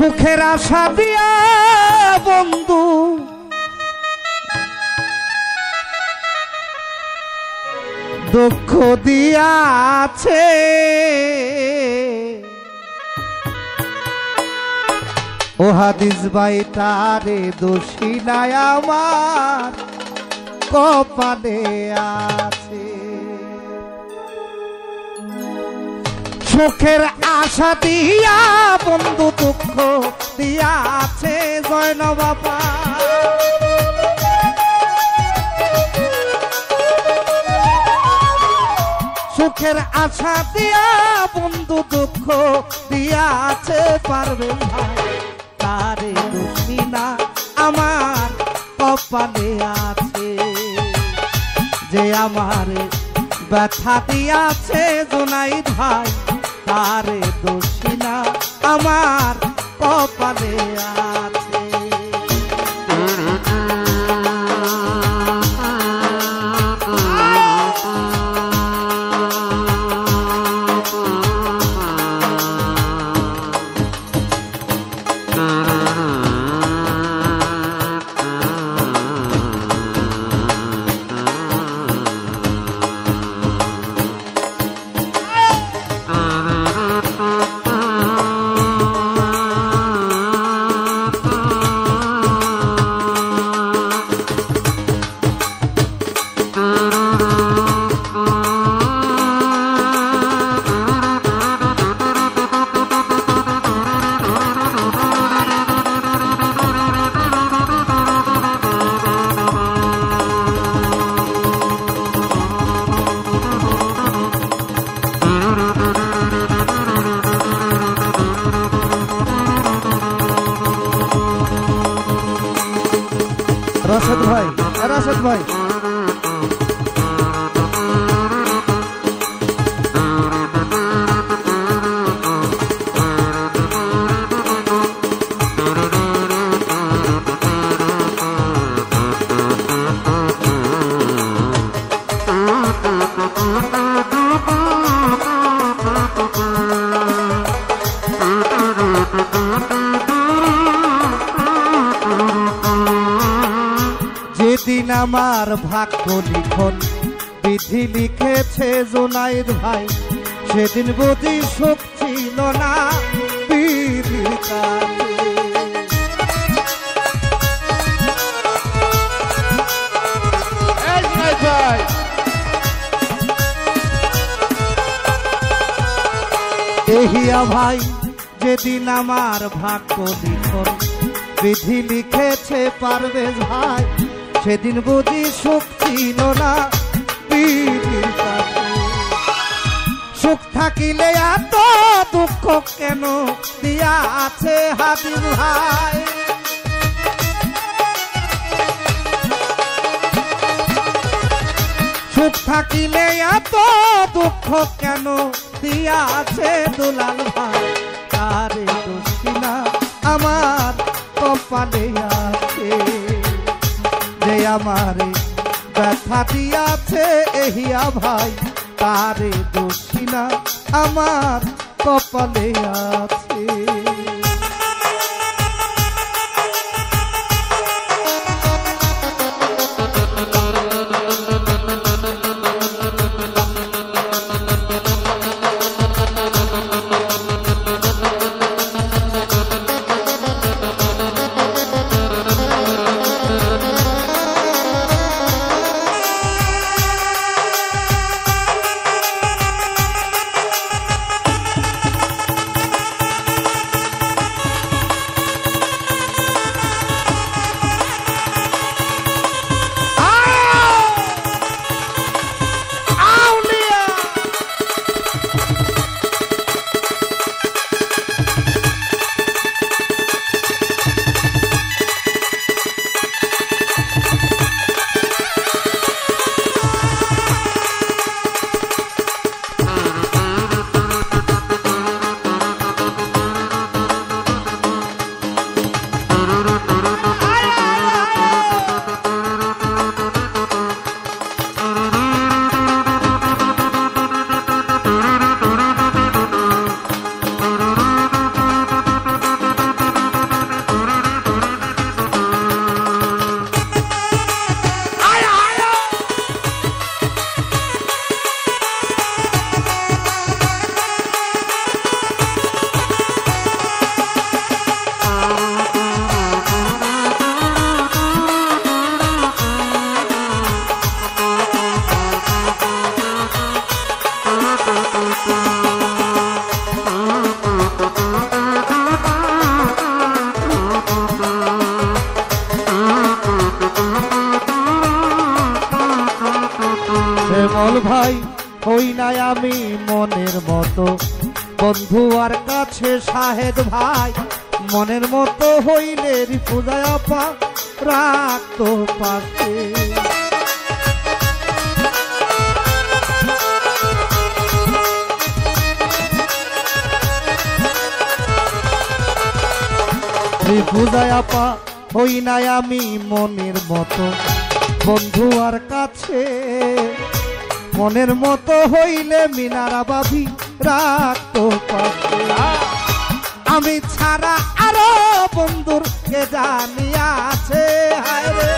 সুখের আশা দিয়া বন্ধু দুঃখ দিয়াছে, ও হাদিস ভাই তারে দোষী নাই আমার কপালে আছে। সুখের আশা দিয়া বন্ধু দুঃখ দিয়াছে জয় বাবা। সুখের আশা দিয়া বন্ধু দুঃখ দিয়াছে পারবে ভাই তারে দোষী না আমার কপালে আছে, যে আমার ব্যথা দিয়াছে জুনাইদ ভাই তারে দোষী না আমার কপালে আছে। রাশেদ ভাই যেদিন আমার ভাগ্য লিখন বিধি লিখেছে জুনাইদ ভাই, সেদিন বুঝি সুখ ছিল না বিধির কাছে। দেহিয়া ভাই যেদিন আমার ভাগ্য লিখন বিধি লিখেছে পারভেজ ভাই, সেদিন বুঝি সুখ ছিল না বিধির কাছে। সুখ থাকিলে এত দুঃখ কেন দিয়া আছে হাবিব ভাই, সুখ থাকিলে এত দুঃখ কেন দিয়া আছে দুলাল ভাই তারে দোষী না আমার কপালে আছে, যে আমারে ব্যথা দিয়াছে এহিয়া ভাই তারে দোষী না আমার কপালে আছে। ভাই হই নাই আমি মনের মতো, বন্ধু আর কাছে শাহেদ ভাই মনের মতো হইলে রিফুজায় আপা রাখতো পাশে। রিফুজায় আপা হই নাই আমি মনের মতো, বন্ধু আর কাছে মনের মতো হইলে মিনারা বাবি রাখতো পাশে। আমি ছাড়া আরো বন্ধুর কে জানি আছে, হায় রে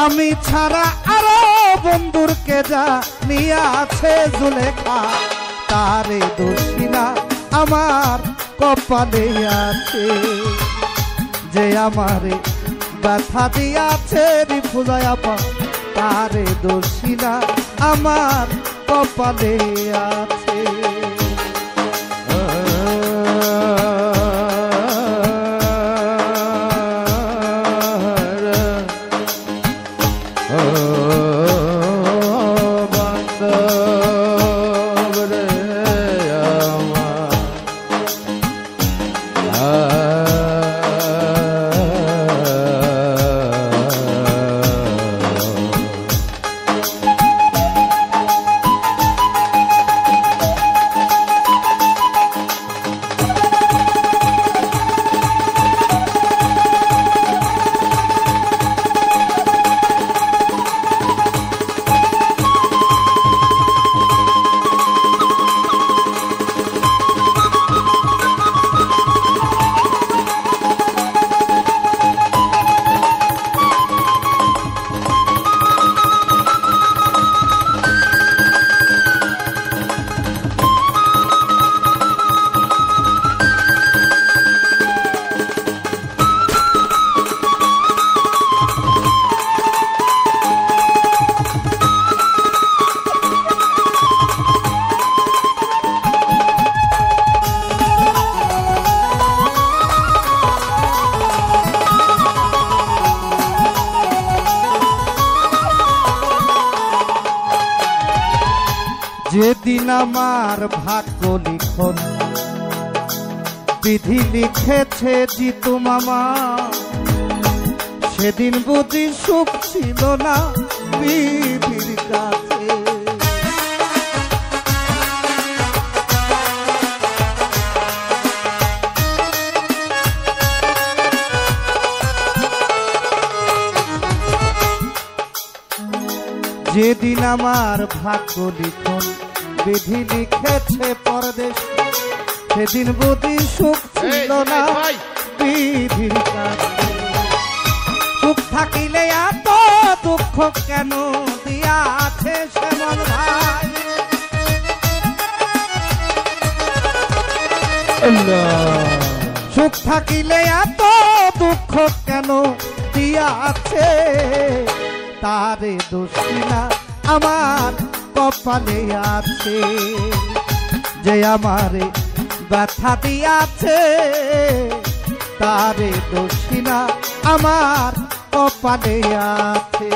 আমি ছাড়া আরো বন্ধুর কে জানি আছে, জুলেখা তারে দোষী না আমার কপালে আছে, যে আমারে ব্যথা দিয়াছে রিফুজায় আপা তারে দোষী না আমার কপালে আছে। যেদিন আমার ভাগ্য লিখন বিধি লিখেছে জিতু মামা, সেদিন বুঝি সুখ ছিল না বিধির কাছে। যেদিন আমার ভাগ্য লিখন বিধি লিখেছে পরদেশ, সেদিন বুঝি সুখ ছিল না বিধির কাছে। সুখ থাকিলে এত দুঃখ কেন দিয়াছে শ্যামল ভাই, সুখ থাকিলে এত দুঃখ কেন দিয়াছে, তারে দোষী না আমার কপালে আছে, যে আমারে ব্যথা দিয়াছে তারে দোষী না আমার কপালে আছে।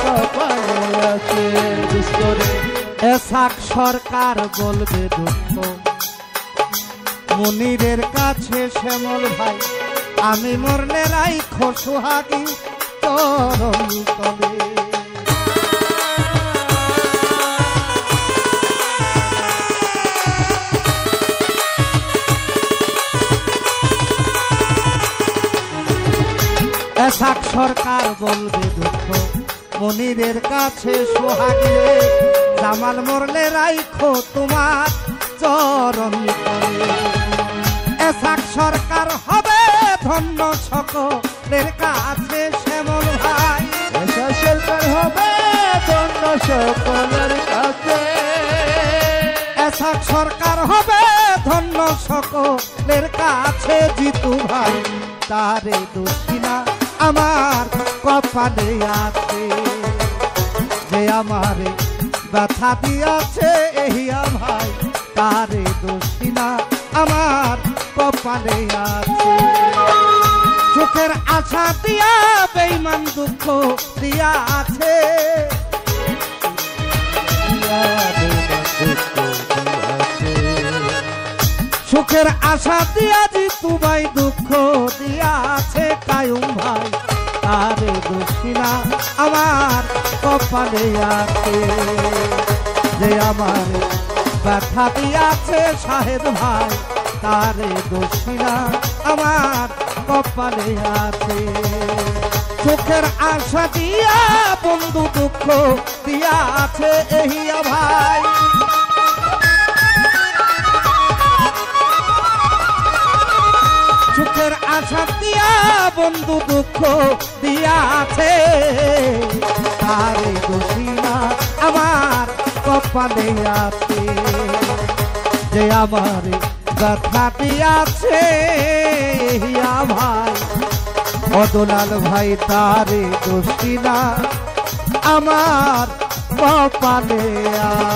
কপালে আছে দুস্তরে। এসাক সরকার বলবে দুঃখ মনিরের কাছে শ্যামল ভাই আমি মরলে রাইখো সোহাগী চরণ তলে। এসাক সরকার বলবে দুঃখ মনিরের কাছে সোহাগী রে জামাল মরলে রাইখো তোমার চরণ তলে। এসাক সরকার হবে ধন্য সকলের কাছে শ্যামল ভাই এসাক সরকার হবে ধন্য সকলের কাছে। এসাক সরকার হবে ধন্য সকলের কাছে জিতু ভাই তারে দক্ষিণা আমার কপালে আছে যে আমারে ব্যথা দিয়াছে এহিয়া ভাই তারে দক্ষিণা আমার কপালে আছে। সুখের আশা দিয়া বেঈমান দুঃখ দিয়া আছে সুখের আশা দিয়া জিতু ভাই দুঃখ দিয়া আছে কায়ুম ভাই তারে দক্ষিণা আমার কপালে আছে যে আমার ব্যথা দিয়াছে শাহেদ ভাই তারে দক্ষিণা আমার কপালে আছে। সুখের আশা দিয়া বন্ধু দুঃখ দিয়া আছে এহিয়া ভাই সুখের আশা দিয়া বন্ধু দুঃখ দিয়া আছে তারে দক্ষিণা আমার কপালে আছে যে আমার ব্যথা দিয়াছে হিয়া ভাই অদলাল ভাই তারে দক্ষিণা আমার কপালে আছে।